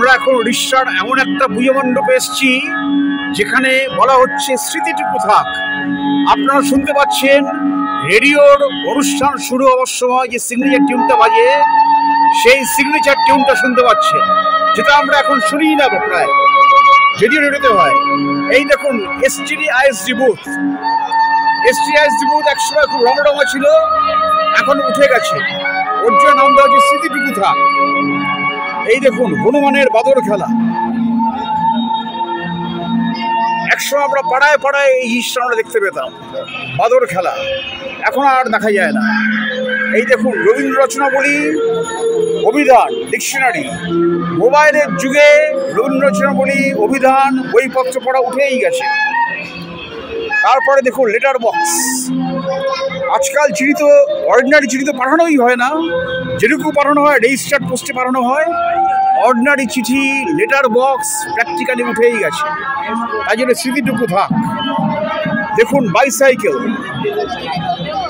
আমরা এখন উড়িষ্যার এমন একটা পুজো মণ্ডপে এসেছি যেখানে বলা হচ্ছে স্মৃতিটুকু থাক। আপনারা শুনতে পাচ্ছেন রেডিওর অনুষ্ঠান শুরু হওয়ার সময় যে সিগনেচার টিউনটা বাজে, সেই সিগনেচার টিউনটা শুনতে পাচ্ছেন, যেটা আমরা এখন শুনিই না প্রায়, যদিও রেডিওতে হয়। এই দেখুন STD ISD booth. STD ISD booth একসময় খুব রমরমা ছিল, এখন উঠে গেছে। ওর জন্য নাম দেওয়া হচ্ছে স্মৃতিটুকু থাক। এই দেখুন হনুমানের বাদর খেলা। একসময় আমরা পাড়ায় পাড়ায় এই জিনিসটা আমরা দেখতে পেতাম, বাদর খেলা। এখন আর দেখা যায় না। এই দেখুন রবীন্দ্র রচনাবলী, অভিধান, ডিকশনারি। মোবাইলের যুগে রবীন্দ্র রচনাবলী, অভিধান, বইপত্র পড়া উঠেই গেছে। তারপরে দেখুন লেটার বক্স। আজকাল চিঠি তো অর্ডিনারি চিঠি তো পাঠানোই হয় না, যেটুকু পাঠানো হয় রেজিস্টার্ড পোস্টে পাঠানো হয়। অর্ডিনারি চিঠি, লেটার বক্স প্র্যাকটিক্যালি উঠেই গেছে। তাই জন্য স্মৃতিটুকু থাক। দেখুন বাইসাইকেল।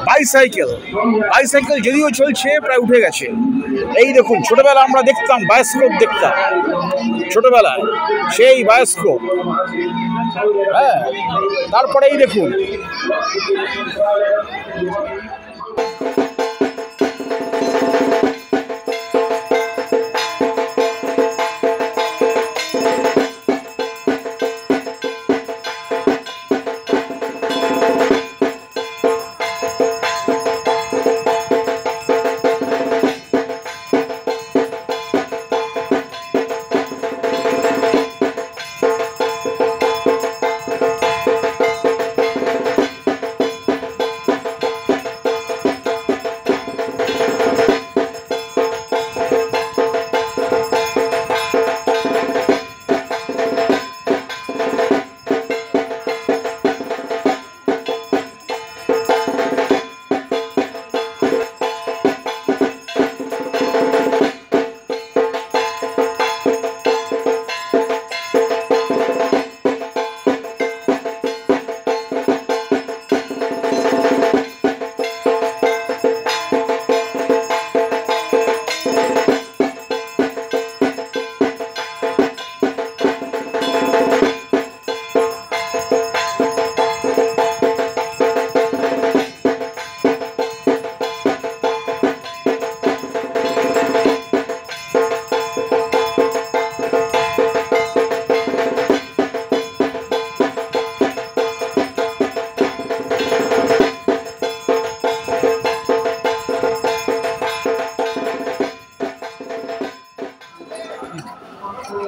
বাইসাইকেল বাইসাইকেল যদিও চলছে, প্রায় উঠে গেছে। এই দেখুন ছোটবেলা আমরা দেখতাম, বায়োস্কোপ দেখতাম ছোটবেলায়, সেই বায়োস্কোপ। হ্যাঁ, তারপরে এই দেখুন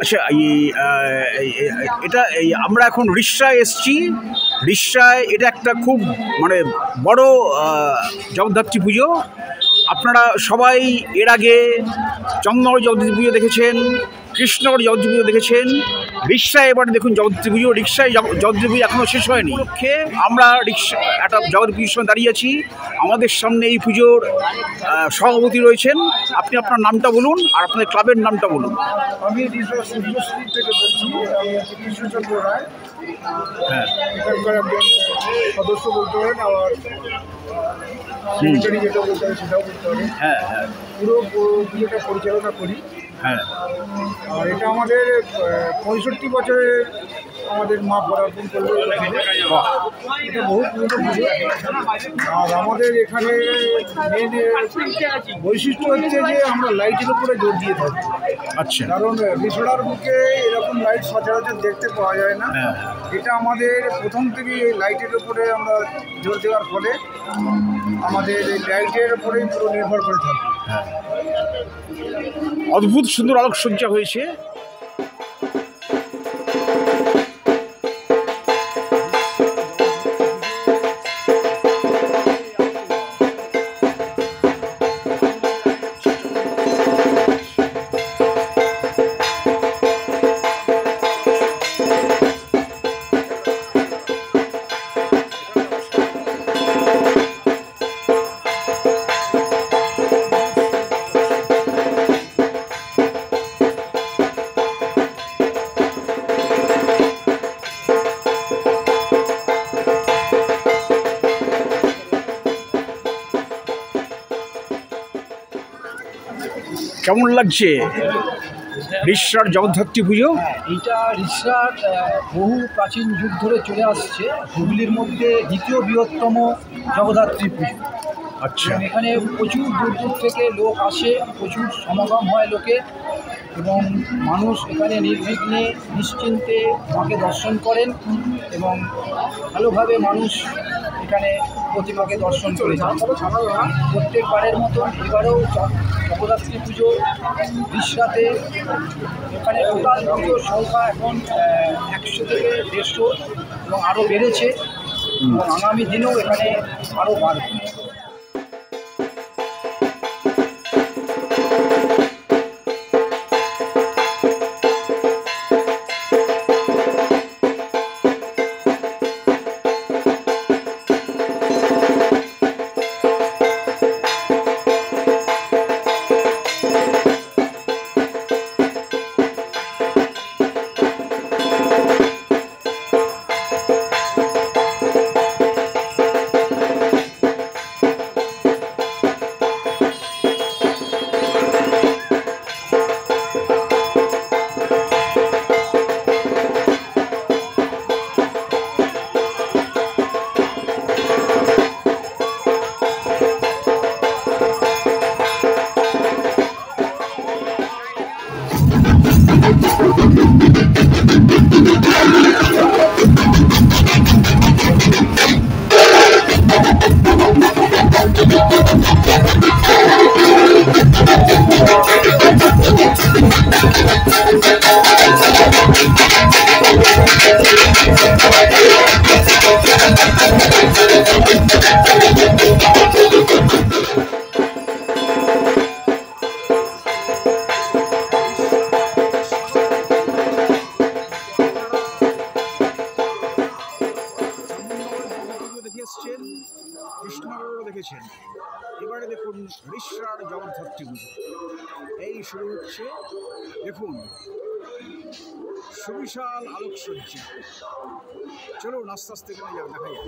আচ্ছা, এটা আমরা এখন উড়িষ্যায় এসছি। উড়িষ্যায় এটা একটা খুব বড় জগদ্ধাত্রী পুজো। আপনারা সবাই এর আগে চন্দননগর জগদ্ধাত্রী পুজো দেখেছেন, কৃষ্ণনগর জগদ্ধাত্রী পুজো দেখেছেন। রিক্সায় এবার দেখুন জগদ্ধাত্রী পুজো। রিক্সায় জগদ্ধাত্রী পুজো এখনও শেষ হয়নি। লক্ষ্যে আমরা একটা জগদ্ধাত্রী পুজোর সঙ্গে দাঁড়িয়ে আছি। আমাদের সামনে এই পুজোর সভাপতি রয়েছেন। আপনি আপনার নামটা বলুন আর আপনাদের ক্লাবের নামটা বলুন। আমি সূর্যশ্রী থেকে বলছি। আমি কৃষ্ণচন্দ্র রায়। হ্যাঁ, এখানকার একজন সদস্য বলতে পারেন, আবার সেক্রেটারি যেটা বলতে হবে সেটাও বলতে পারেন। হ্যাঁ হ্যাঁ, পুরো পুজোটা পরিচালনা করি। হ্যাঁ, আর এটা আমাদের 65 বছরের আমাদের মা পদার্পণ করবে। এটা বহু পুরনো পুজো। আর আমাদের এখানে মেন বৈশিষ্ট্য হচ্ছে যে আমরা লাইটের উপরে জোর দিয়ে থাকি। আচ্ছা, কারণ বিছড়ার বুকে এরকম লাইট সচরাচর দেখতে পাওয়া যায় না। এটা আমাদের প্রথম থেকে লাইটের উপরে আমরা জোর দেওয়ার ফলে আমাদের এই লাইটের উপরেই পুরো নির্ভর করে থাকি। অদ্ভুত সুন্দর আলোকসজ্জা হয়েছে। কেমন লাগছে? ঋষ্যার জগদ্ধাত্রী পুজো। এইটা ঋষ্যার বহু প্রাচীন যুগ ধরে চলে আসছে। হুগলির মধ্যে দ্বিতীয় বৃহত্তম জগদ্ধাত্রী পুজো। আচ্ছা, এখানে প্রচুর দূর দূর থেকে লোক আসে, প্রচুর সমাগম হয় লোকের, এবং মানুষ এখানে নির্বিঘ্নে নিশ্চিন্তে মাকে দর্শন করেন এবং ভালোভাবে মানুষ এখানে প্রতিমাকে দর্শন করে যান। প্রত্যেকবারের মতো এবারেও জগদ্ধাত্রী পুজো ঋষ্যাতে এখানে টোটাল পুজোর সংখ্যা এখন 100 থেকে 150 এবং আরও বেড়েছে এবং আগামী দিনেও এখানে আরও বাড়বে। কৃষ্ণনগরও দেখেছেন, এবারে দেখুন ঋষ্যার জগদ্ধাত্রী পুজো। এই শুরু হচ্ছে, দেখুন সুবিশাল আলোকসজ্জা। চলুন আস্তে আস্তে করে দেখা যায়।